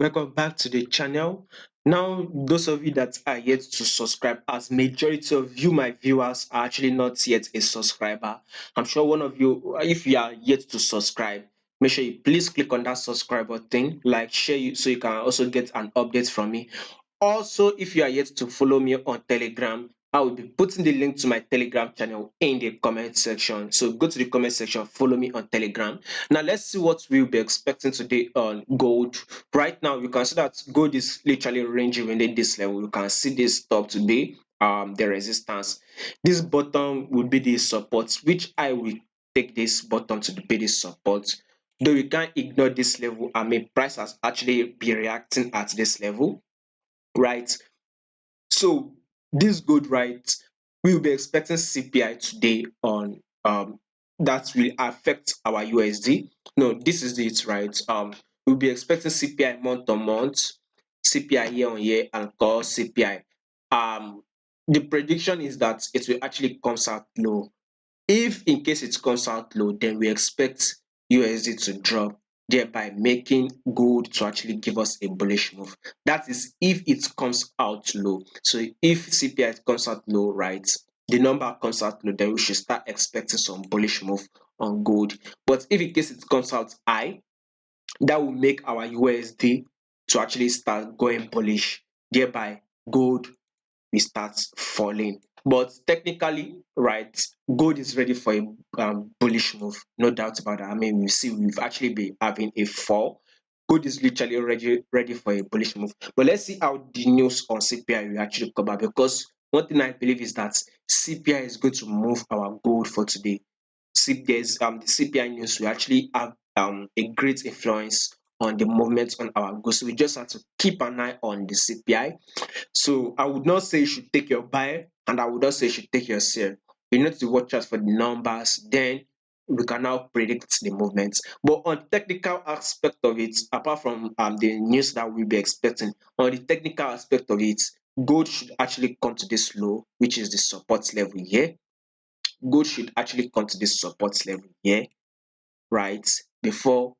Welcome back to the channel. Now, those of you that are yet to subscribe, as majority of you, my viewers, are actually not yet a subscriber. I'm sure one of you, if you are yet to subscribe, make sure you please click on that subscribe button, like, share you, so you can also get an update from me. Also, if you are yet to follow me on Telegram, I will be putting the link to my Telegram channel in the comment section. So go to the comment section, follow me on Telegram. Now, let's see what we'll be expecting today on gold. Right now, you can see that gold is literally ranging within this level. You can see this top today, the resistance. This bottom will be the support, which I will take this bottom to be the support. Though we can't ignore this level, I mean, price has actually been reacting at this level, right? So this gold, right, we will be expecting CPI today on that will affect our USD. No, this is it, right? We'll be expecting CPI month on month, CPI year on year, and core CPI. The prediction is that it will actually comes out low. If in case it comes out low, then we expect USD to drop, thereby making gold to actually give us a bullish move. That is if it comes out low. So if CPI comes out low, right, the number comes out low, then we should start expecting some bullish move on gold. But if in case it comes out high, that will make our USD to actually start going bullish, thereby gold we start falling. But technically, right, gold is ready for a bullish move, no doubt about that. I mean, we see we've actually been having a fall. Gold is literally ready for a bullish move. But let's see how the news on CPI will actually come out, because one thing I believe is that CPI is going to move our gold for today. See, there's the CPI news will actually have a great influence on the movement on our gold. So we just have to keep an eye on the CPI. So I would not say you should take your buy, and I would not say you should take your sell. You need to watch out for the numbers, then we can now predict the movements. But on technical aspect of it, apart from the news that we'll be expecting, on the technical aspect of it, gold should actually come to this low, which is the support level here. Gold should actually come to this support level here, right, before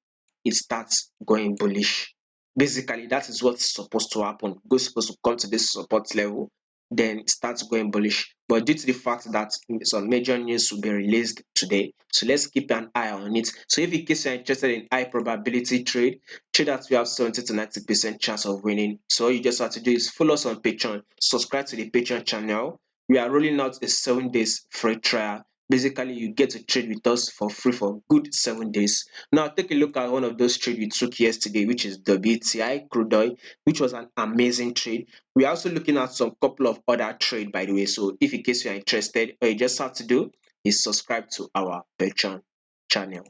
it starts going bullish. Basically, that is what's supposed to happen. Gold is supposed to come to this support level, then it starts going bullish. But due to the fact that some major news will be released today, so let's keep an eye on it. So if in case you're interested in high probability trade that we have 70 to 90% chance of winning. So all you just have to do is follow us on Patreon, subscribe to the Patreon channel. We are rolling out a 7 days free trial. Basically, you get to trade with us for free for good 7 days. Now, take a look at one of those trades we took yesterday, which is WTI crude oil, which was an amazing trade. We're also looking at some couple of other trade, by the way. So, if in case you are interested, all you just have to do is subscribe to our Patreon channel.